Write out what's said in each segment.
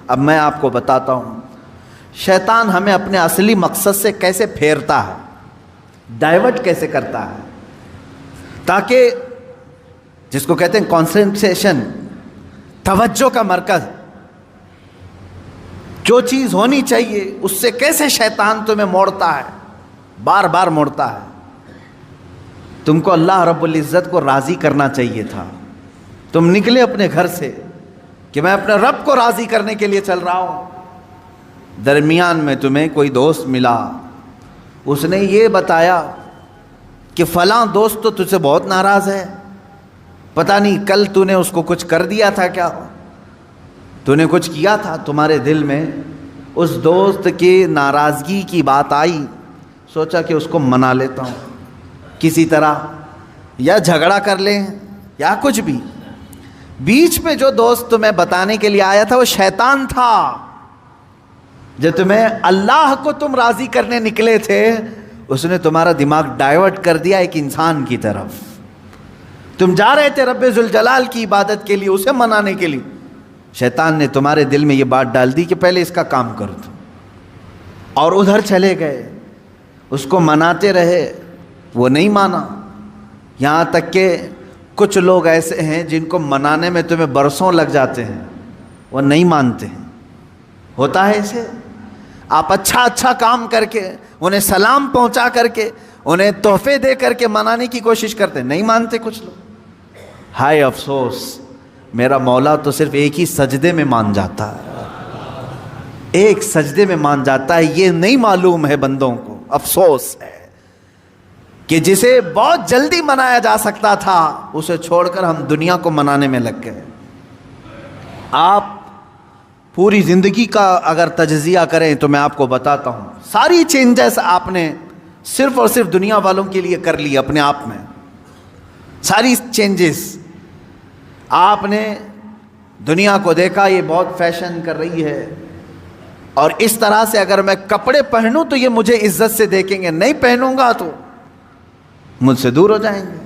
اب میں آپ کو بتاتا ہوں شیطان ہمیں اپنے اصلی مقصد سے کیسے پھیرتا ہے، ڈائیورٹ کیسے کرتا ہے، تاکہ جس کو کہتے ہیں کانسنٹریشن، توجہ کا مرکز، جو چیز ہونی چاہیے اس سے کیسے شیطان تمہیں موڑتا ہے، بار بار موڑتا ہے۔ تم کو اللہ رب العزت کو راضی کرنا چاہیے تھا، تم نکلے اپنے گھر سے کہ میں اپنے رب کو راضی کرنے کے لیے چل رہا ہوں، درمیان میں تمہیں کوئی دوست ملا، اس نے یہ بتایا کہ فلاں دوست تو تجھ سے بہت ناراض ہے، پتہ نہیں کل تو نے اس کو کچھ کر دیا تھا، کیا تو نے کچھ کیا تھا، تمہارے دل میں اس دوست کی ناراضگی کی بات آئی، سوچا کہ اس کو منا لیتا ہوں کسی طرح، یا جھگڑا کر لیں یا کچھ بھی۔ بیچ میں جو دوست تمہیں بتانے کے لیے آیا تھا وہ شیطان تھا، جو تمہیں اللہ کو تم راضی کرنے نکلے تھے اس نے تمہارا دماغ ڈائیورٹ کر دیا ایک انسان کی طرف۔ تم جا رہے تھے رب ذوالجلال کی عبادت کے لیے، اسے منانے کے لیے، شیطان نے تمہارے دل میں یہ بات ڈال دی کہ پہلے اس کا کام کرو تم، اور ادھر چلے گئے، اس کو مناتے رہے، وہ نہیں مانا، یہاں تک کہ کچھ لوگ ایسے ہیں جن کو منانے میں تمہیں برسوں لگ جاتے ہیں، وہ نہیں مانتے ہیں، ہوتا ہے اسے۔ آپ اچھا کام کر کے، انہیں سلام پہنچا کر کے، انہیں تحفے دے کر کے منانے کی کوشش کرتے، نہیں مانتے کچھ لوگ۔ ہائے افسوس، میرا مولا تو صرف ایک ہی سجدے میں مان جاتا ہے، ایک سجدے میں مان جاتا ہے، یہ نہیں معلوم ہے بندوں کو۔ افسوس ہے کہ جسے بہت جلدی منایا جا سکتا تھا اسے چھوڑ کر ہم دنیا کو منانے میں لگ گئے۔ آپ پوری زندگی کا اگر تجزیہ کریں تو میں آپ کو بتاتا ہوں ساری چینجز آپ نے صرف اور صرف دنیا والوں کے لیے کر لی اپنے آپ میں، ساری چینجز۔ آپ نے دنیا کو دیکھا یہ بہت فیشن کر رہی ہے، اور اس طرح سے اگر میں کپڑے پہنوں تو یہ مجھے عزت سے دیکھیں گے، نہیں پہنوں گا تو مجھ سے دور ہو جائیں گے۔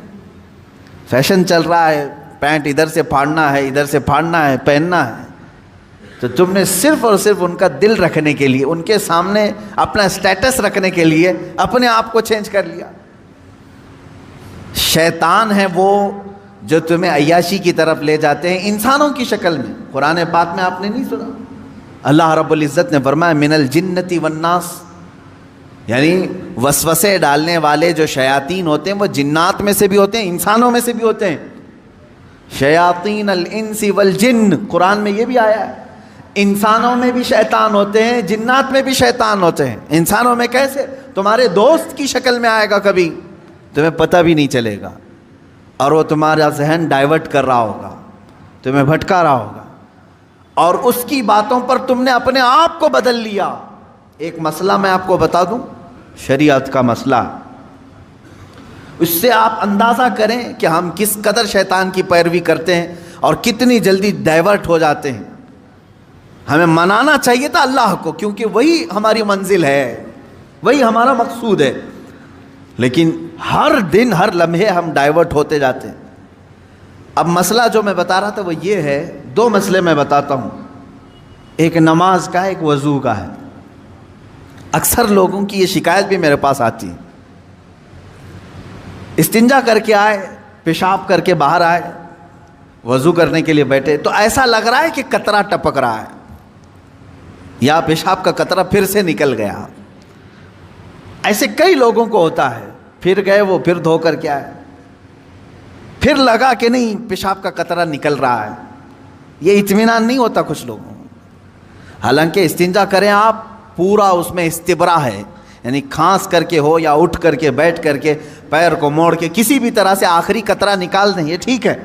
فیشن چل رہا ہے، پینٹ ادھر سے پھاڑنا ہے، ادھر سے پھاڑنا ہے، پہننا ہے، تو تم نے صرف اور صرف ان کا دل رکھنے کے لیے، ان کے سامنے اپنا اسٹیٹس رکھنے کے لیے اپنے آپ کو چینج کر لیا۔ شیطان ہے وہ جو تمہیں عیاشی کی طرف لے جاتے ہیں انسانوں کی شکل میں۔ قرآن پاک میں آپ نے نہیں سنا، اللہ رب العزت نے فرمایا من الجنتی والناس، یعنی وسوسے ڈالنے والے جو شیاطین ہوتے ہیں وہ جنات میں سے بھی ہوتے ہیں، انسانوں میں سے بھی ہوتے ہیں۔ شیاطین الانس والجن، قرآن میں یہ بھی آیا ہے، انسانوں میں بھی شیطان ہوتے ہیں، جنات میں بھی شیطان ہوتے ہیں۔ انسانوں میں کیسے؟ تمہارے دوست کی شکل میں آئے گا، کبھی تمہیں پتہ بھی نہیں چلے گا، اور وہ تمہارا ذہن ڈائیورٹ کر رہا ہوگا، تمہیں بھٹکا رہا ہوگا، اور اس کی باتوں پر تم نے اپنے آپ کو بدل لیا۔ ایک مسئلہ میں آپ کو بتا دوں، شریعت کا مسئلہ، اس سے آپ اندازہ کریں کہ ہم کس قدر شیطان کی پیروی کرتے ہیں اور کتنی جلدی ڈائیورٹ ہو جاتے ہیں۔ ہمیں منانا چاہیے تھا اللہ کو، کیونکہ وہی ہماری منزل ہے، وہی ہمارا مقصود ہے، لیکن ہر دن ہر لمحے ہم ڈائیورٹ ہوتے جاتے ہیں۔ اب مسئلہ جو میں بتا رہا تھا وہ یہ ہے، دو مسئلے میں بتاتا ہوں، ایک نماز کا ہے، ایک وضو کا ہے۔ اکثر لوگوں کی یہ شکایت بھی میرے پاس آتی ہے، استنجا کر کے آئے، پیشاب کر کے باہر آئے، وضو کرنے کے لیے بیٹھے تو ایسا لگ رہا ہے کہ قطرہ ٹپک رہا ہے، یا پیشاب کا قطرہ پھر سے نکل گیا۔ ایسے کئی لوگوں کو ہوتا ہے، پھر گئے وہ، پھر دھو کر کے آئے، پھر لگا کہ نہیں پیشاب کا قطرہ نکل رہا ہے، یہ اطمینان نہیں ہوتا کچھ لوگوں کو۔ حالانکہ استنجا کریں آپ، پورا اس میں استبرا ہے، یعنی کھانس کر کے ہو یا اٹھ کر کے، بیٹھ کر کے، پیر کو موڑ کے، کسی بھی طرح سے آخری قطرہ نکال دیں، یہ ٹھیک ہے،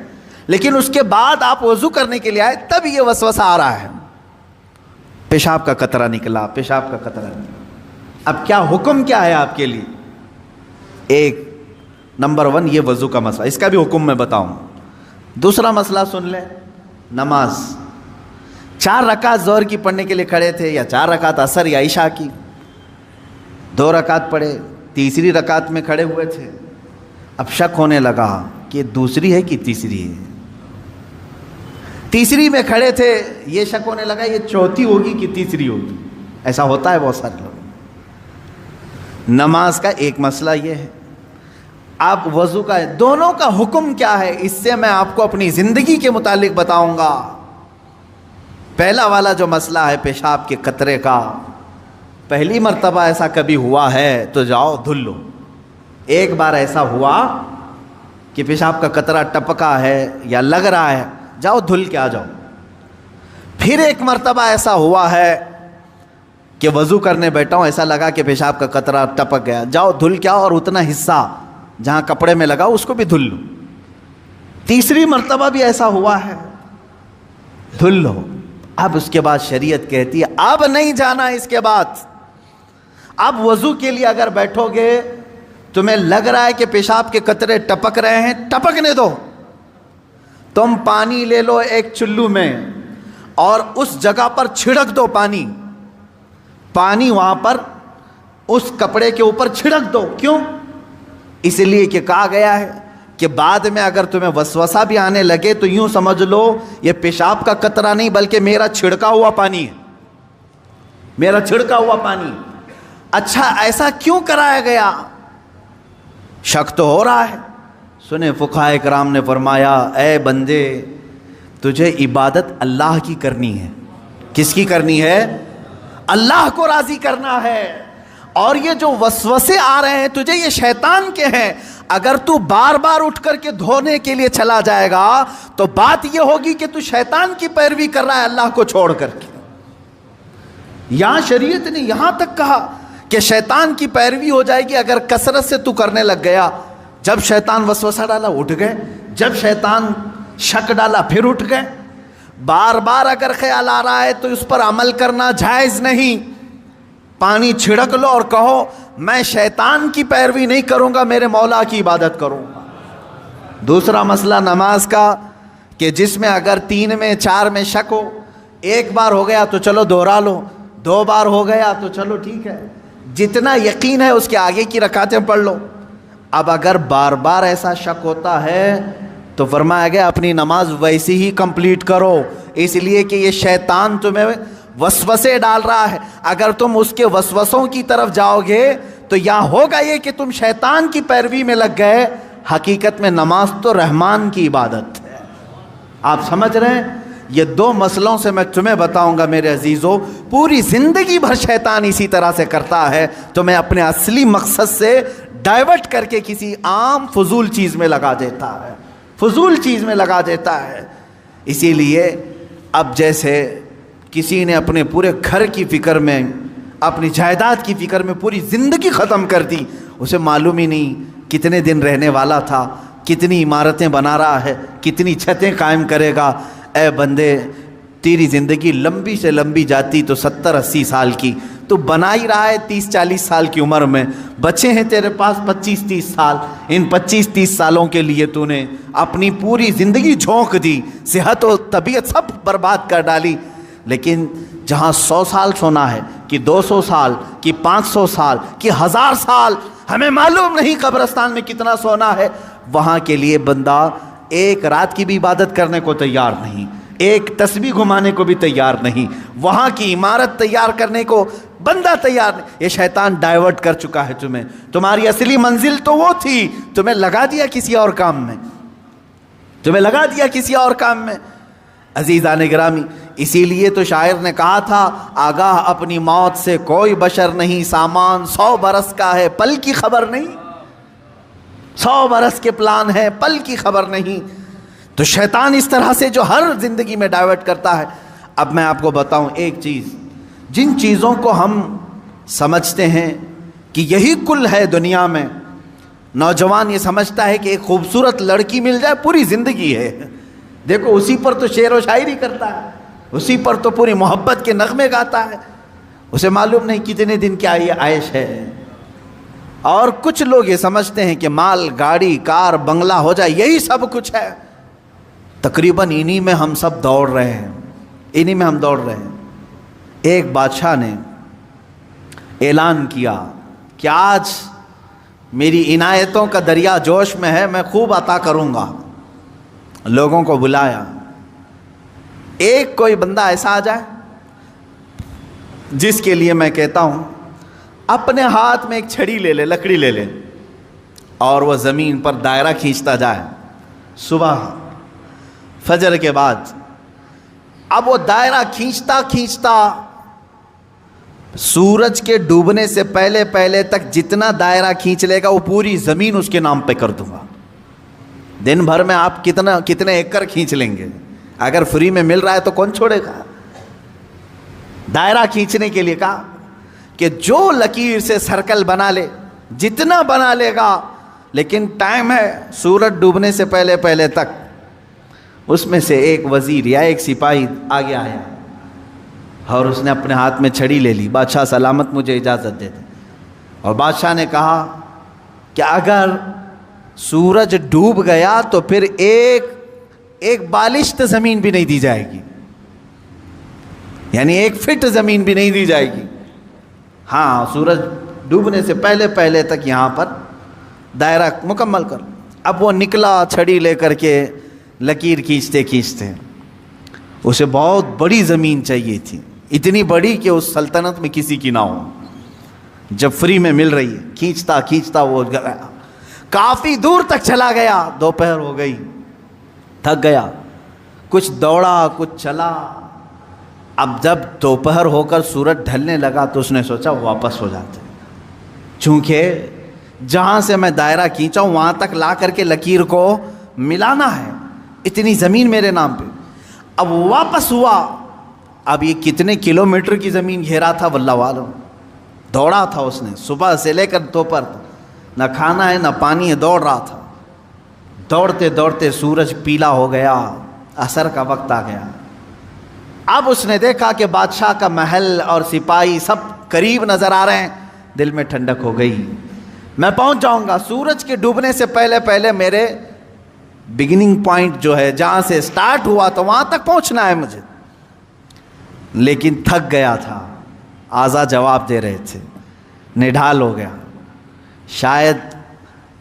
لیکن اس کے بعد آپ وضو کرنے کے لیے آئے تب یہ وسوسہ آ رہا ہے، پیشاب کا قطرہ نکلا، پیشاب کا قطرہ نکلا۔ اب کیا حکم کیا ہے آپ کے لیے؟ ایک نمبر 1 یہ وضو کا مسئلہ، اس کا بھی حکم میں بتاؤں۔ دوسرا مسئلہ سن لیں، نماز 4 رکعت ظہر کی پڑھنے کے لیے کھڑے تھے، یا 4 رکعت عصر یا عشاء کی، 2 رکعت پڑھے، تیسری رکعت میں کھڑے ہوئے تھے، اب شک ہونے لگا کہ دوسری ہے کہ تیسری ہے، تیسری میں کھڑے تھے، یہ شک ہونے لگا یہ چوتھی ہوگی کہ تیسری ہوگی. ایسا ہوتا ہے بہت سارے لوگ. نماز کا ایک مسئلہ یہ ہے. آپ وضو کا دونوں کا حکم کیا ہے اس سے میں آپ کو اپنی زندگی کے متعلق بتاؤں گا. پہلا والا جو مسئلہ ہے پیشاب کے قطرے کا، پہلی مرتبہ ایسا کبھی ہوا ہے تو جاؤ دھل لو. ایک بار ایسا ہوا کہ پیشاب کا قطرہ ٹپکا ہے یا لگ رہا ہے، جاؤ دھل کے آ جاؤ. پھر ایک مرتبہ ایسا ہوا ہے کہ وضو کرنے بیٹھا ہوں، ایسا لگا کہ پیشاب کا قطرہ ٹپک گیا، جاؤ دھل کے آؤ اور اتنا حصہ جہاں کپڑے میں لگا اس کو بھی دھل لو. تیسری مرتبہ بھی ایسا ہوا ہے، دھل لو. اب اس کے بعد شریعت کہتی ہے اب نہیں جانا اس کے بعد. اب وضو کے لیے اگر بیٹھو گے تمہیں لگ رہا ہے کہ پیشاب کے قطرے ٹپک رہے ہیں، ٹپکنے دو. تم پانی لے لو ایک چلو میں اور اس جگہ پر چھڑک دو پانی وہاں پر اس کپڑے کے اوپر چھڑک دو. کیوں؟ اس لیے کہ کہا گیا ہے کہ بعد میں اگر تمہیں وسوسہ بھی آنے لگے تو یوں سمجھ لو یہ پیشاب کا قطرہ نہیں بلکہ میرا چھڑکا ہوا پانی ہے، میرا چھڑکا ہوا پانی. اچھا ایسا کیوں کرایا گیا؟ شک تو ہو رہا ہے. سنیں فقہائے کرام نے فرمایا اے بندے تجھے عبادت اللہ کی کرنی ہے. کس کی کرنی ہے؟ اللہ کو راضی کرنا ہے. اور یہ جو وسوسے آ رہے ہیں تجھے یہ شیطان کے ہیں. اگر تو بار بار اٹھ کر کے دھونے کے لیے چلا جائے گا تو بات یہ ہوگی کہ تو شیطان کی پیروی کر رہا ہے اللہ کو چھوڑ کر کے. یہاں شریعت نے یہاں تک کہا کہ شیطان کی پیروی ہو جائے گی اگر کثرت سے تو کرنے لگ گیا. جب شیطان وسوسہ ڈالا اٹھ گئے، جب شیطان شک ڈالا پھر اٹھ گئے. بار بار اگر خیال آ رہا ہے تو اس پر عمل کرنا جائز نہیں. پانی چھڑک لو اور کہو میں شیطان کی پیروی نہیں کروں گا، میرے مولا کی عبادت کروں گا. دوسرا مسئلہ نماز کا کہ جس میں اگر 3 میں 4 میں شک ہو، ایک بار ہو گیا تو چلو دوہرا لو، 2 بار ہو گیا تو چلو ٹھیک ہے، جتنا یقین ہے اس کے آگے کی رکعتیں پڑھ لو. اب اگر بار بار ایسا شک ہوتا ہے تو فرمایا گیا اپنی نماز ویسی ہی کمپلیٹ کرو، اس لیے کہ یہ شیطان تمہیں وسوسے ڈال رہا ہے. اگر تم اس کے وسوسوں کی طرف جاؤ گے تو یہاں ہوگا یہ کہ تم شیطان کی پیروی میں لگ گئے. حقیقت میں نماز تو رحمان کی عبادت ہے. آپ سمجھ رہے ہیں؟ یہ 2 مسئلوں سے میں تمہیں بتاؤں گا میرے عزیزو. پوری زندگی بھر شیطان اسی طرح سے کرتا ہے، تمہیں اپنے اصلی مقصد سے ڈائیورٹ کر کے کسی عام فضول چیز میں لگا دیتا ہے، فضول چیز میں لگا دیتا ہے. اسی لیے اب جیسے کسی نے اپنے پورے گھر کی فکر میں، اپنی جائیداد کی فکر میں پوری زندگی ختم کر دی، اسے معلوم ہی نہیں کتنے دن رہنے والا تھا، کتنی عمارتیں بنا رہا ہے، کتنی چھتیں قائم کرے گا. اے بندے تیری زندگی لمبی سے لمبی جاتی تو 70-80 سال کی، تو بنا ہی رہا ہے 30-40 سال کی عمر میں. بچے ہیں تیرے پاس 25-30 سال، ان 25-30 سالوں کے لیے تو نے اپنی پوری زندگی جھونک دی، صحت و طبیعت سب برباد کر ڈالی. لیکن جہاں 100 سال سونا ہے کہ 200 سال کہ 500 سال کہ 1000 سال، ہمیں معلوم نہیں قبرستان میں کتنا سونا ہے، وہاں کے لیے بندہ ایک رات کی بھی عبادت کرنے کو تیار نہیں، ایک تسبیح گھمانے کو بھی تیار نہیں، وہاں کی عمارت تیار کرنے کو بندہ تیار نہیں. یہ شیطان ڈائیورٹ کر چکا ہے تمہیں. تمہاری اصلی منزل تو وہ تھی، تمہیں لگا دیا کسی اور کام میں، تمہیں لگا دیا کسی اور کام میں. عزیزان گرامی، اسی لیے تو شاعر نے کہا تھا آگاہ اپنی موت سے کوئی بشر نہیں، سامان 100 برس کا ہے پل کی خبر نہیں. 100 برس کے پلان ہے پل کی خبر نہیں. تو شیطان اس طرح سے جو ہر زندگی میں ڈائیورٹ کرتا ہے. اب میں آپ کو بتاؤں ایک چیز، جن چیزوں کو ہم سمجھتے ہیں کہ یہی کل ہے دنیا میں، نوجوان یہ سمجھتا ہے کہ ایک خوبصورت لڑکی مل جائے پوری زندگی ہے. دیکھو اسی پر تو شعر و شاعری کرتا ہے، اسی پر تو پوری محبت کے نغمے گاتا ہے، اسے معلوم نہیں کتنے دن کیا یہ عائش ہے. اور کچھ لوگ یہ سمجھتے ہیں کہ مال گاڑی کار بنگلہ ہو جائے یہی سب کچھ ہے. تقریباً انہی میں ہم سب دوڑ رہے ہیں، انہی میں ہم دوڑ رہے ہیں. ایک بادشاہ نے اعلان کیا کہ آج میری عنایتوں کا دریا جوش میں ہے، میں خوب عطا کروں گا. لوگوں کو بلایا، ایک کوئی بندہ ایسا آ جائے جس کے لیے میں کہتا ہوں اپنے ہاتھ میں ایک چھڑی لے لے, لکڑی لے لے, اور وہ زمین پر دائرہ کھینچتا جائے صبح فجر کے بعد. اب وہ دائرہ کھینچتا کھینچتا سورج کے ڈوبنے سے پہلے پہلے تک جتنا دائرہ کھینچ لے گا وہ پوری زمین اس کے نام پہ کر دوں گا. دن بھر میں آپ کتنے ایکڑ کھینچ لیں گے؟ اگر فری میں مل رہا ہے تو کون چھوڑے گا؟ دائرہ کھینچنے کے لیے کہا کہ جو لکیر سے سرکل بنا لے, جتنا بنا لے گا, لیکن ٹائم ہے سورج ڈوبنے سے پہلے پہلے تک. اس میں سے ایک وزیر یا ایک سپاہی آگے آیا اور اس نے اپنے ہاتھ میں چھڑی لے لی. بادشاہ سلامت مجھے اجازت دے دے. اور بادشاہ نے کہا کہ اگر سورج ڈوب گیا تو پھر ایک بالشت زمین بھی نہیں دی جائے گی, یعنی 1 فٹ زمین بھی نہیں دی جائے گی. ہاں, سورج ڈوبنے سے پہلے پہلے تک یہاں پر دائرہ مکمل کر. اب وہ نکلا چھڑی لے کر کے, لکیر کھینچتے کھینچتے. اسے بہت بڑی زمین چاہیے تھی, اتنی بڑی کہ اس سلطنت میں کسی کی نہ ہو. جب فری میں مل رہی ہے, کھینچتا کھینچتا وہ گیا, کافی دور تک چلا گیا. دوپہر ہو گئی, تھک گیا, کچھ دوڑا کچھ چلا. اب جب دوپہر ہو کر سورج ڈھلنے لگا تو اس نے سوچا واپس ہو جاتے, چونکہ جہاں سے میں دائرہ کھینچا ہوں وہاں تک لا کر کے لکیر کو ملانا ہے, اتنی زمین میرے نام پہ. اب واپس ہوا. اب یہ کتنے کلومیٹر کی زمین گھیرا تھا واللہ عالم. دوڑا تھا اس نے صبح سے لے کر دوپہر, نہ کھانا ہے نہ پانی ہے, دوڑ رہا تھا. دوڑتے دوڑتے سورج پیلا ہو گیا, عصر کا وقت آ گیا. اب اس نے دیکھا کہ بادشاہ کا محل اور سپاہی سب قریب نظر آ رہے ہیں. دل میں ٹھنڈک ہو گئی, میں پہنچ جاؤں گا. سورج کے ڈوبنے سے پہلے پہلے میرے بگننگ پوائنٹ جو ہے, جہاں سے سٹارٹ ہوا تو وہاں تک پہنچنا ہے مجھے. لیکن تھک گیا تھا, آزا جواب دے رہے تھے, نڈھال ہو گیا. شاید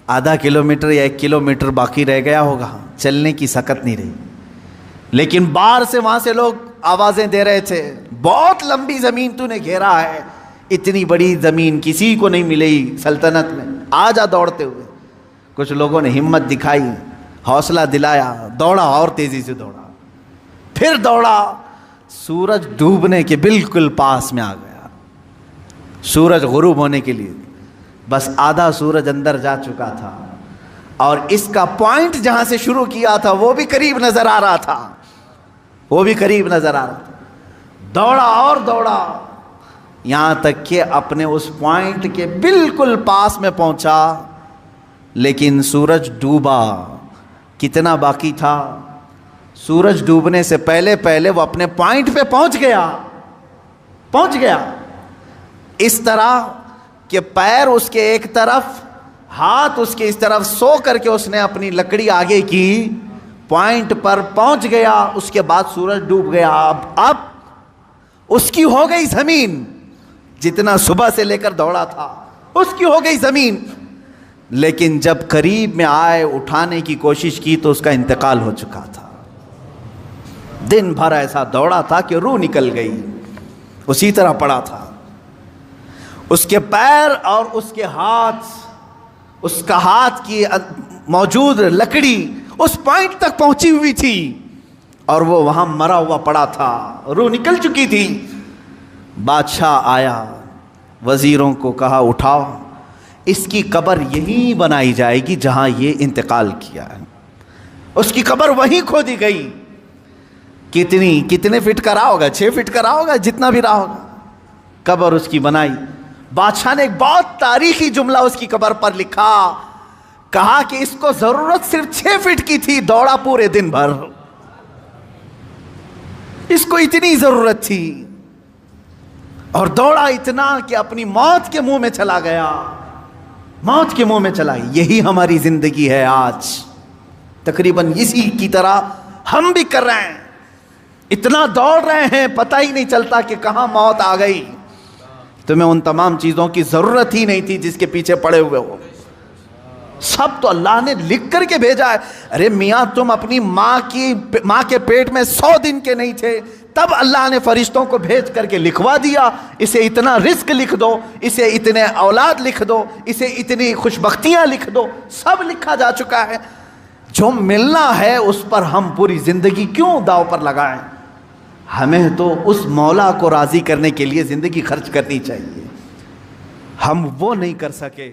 آدھا کلومیٹر یا 1 کلومیٹر باقی رہ گیا ہوگا, چلنے کی سکت نہیں رہی. لیکن باہر سے وہاں سے لوگ آوازیں دے رہے تھے, بہت لمبی زمین تو نے گھیرا ہے, اتنی بڑی زمین کسی کو نہیں ملی سلطنت میں, آ جا دوڑتے ہوئے. کچھ لوگوں نے ہمت دکھائی, حوصلہ دلایا, دوڑا اور تیزی سے دوڑا. پھر دوڑا, سورج ڈوبنے کے بالکل پاس میں آ گیا. سورج غروب ہونے کے لیے بس آدھا سورج اندر جا چکا تھا, اور اس کا پوائنٹ جہاں سے شروع کیا تھا وہ بھی قریب نظر آ رہا تھا, وہ بھی قریب نظر آ رہا تھا. دوڑا اور دوڑا, یہاں تک کہ اپنے اس پوائنٹ کے بالکل پاس میں پہنچا. لیکن سورج ڈوبا. کتنا باقی تھا؟ سورج ڈوبنے سے پہلے پہلے وہ اپنے پوائنٹ پہ پہنچ گیا. اس طرح کہ پیر اس کے ایک طرف, ہاتھ اس کے اس طرف, سو کر کے اس نے اپنی لکڑی آگے کی, پوائنٹ پر پہنچ گیا. اس کے بعد سورج ڈوب گیا. اب اس کی ہو گئی زمین, جتنا صبح سے لے کر دوڑا تھا اس کی ہو گئی زمین. لیکن جب قریب میں آئے, اٹھانے کی کوشش کی تو اس کا انتقال ہو چکا تھا. دن بھر ایسا دوڑا تھا کہ روح نکل گئی, اسی طرح پڑا تھا. اس کے پیر اور اس کے ہاتھ, اس کا ہاتھ کی موجود لکڑی اس پوائنٹ تک پہنچی ہوئی تھی, اور وہ وہاں مرا ہوا پڑا تھا, روح نکل چکی تھی. بادشاہ آیا, وزیروں کو کہا اٹھاؤ, اس کی قبر یہیں بنائی جائے گی جہاں یہ انتقال کیا ہے. اس کی قبر وہیں کھودی گئی. کتنے فٹ کا رہا ہوگا, 6 فٹ کا رہا ہوگا, جتنا بھی رہا ہوگا. قبر اس کی بنائی. بادشاہ نے ایک بہت تاریخی جملہ اس کی قبر پر لکھا, کہا کہ اس کو ضرورت صرف 6 فٹ کی تھی, دوڑا پورے دن بھر, اس کو اتنی ضرورت تھی, اور دوڑا اتنا کہ اپنی موت کے منہ میں چلا گیا, موت کے منہ میں چلا. یہی ہماری زندگی ہے آج, تقریباً اسی کی طرح ہم بھی کر رہے ہیں. اتنا دوڑ رہے ہیں, پتہ ہی نہیں چلتا کہ کہاں موت آ گئی. تمہیں ان تمام چیزوں کی ضرورت ہی نہیں تھی جس کے پیچھے پڑے ہوئے ہو. سب تو اللہ نے لکھ کر کے بھیجا ہے. ارے میاں تم اپنی ماں کے پیٹ میں 100 دن کے نہیں تھے, تب اللہ نے فرشتوں کو بھیج کر کے لکھوا دیا, اسے اتنا رزق لکھ دو, اسے اتنے اولاد لکھ دو, اسے اتنی خوشبختیاں لکھ دو, سب لکھا جا چکا ہے. جو ملنا ہے اس پر ہم پوری زندگی کیوں داؤ پر لگائیں؟ ہمیں تو اس مولا کو راضی کرنے کے لیے زندگی خرچ کرنی چاہیے. ہم وہ نہیں کر سکے.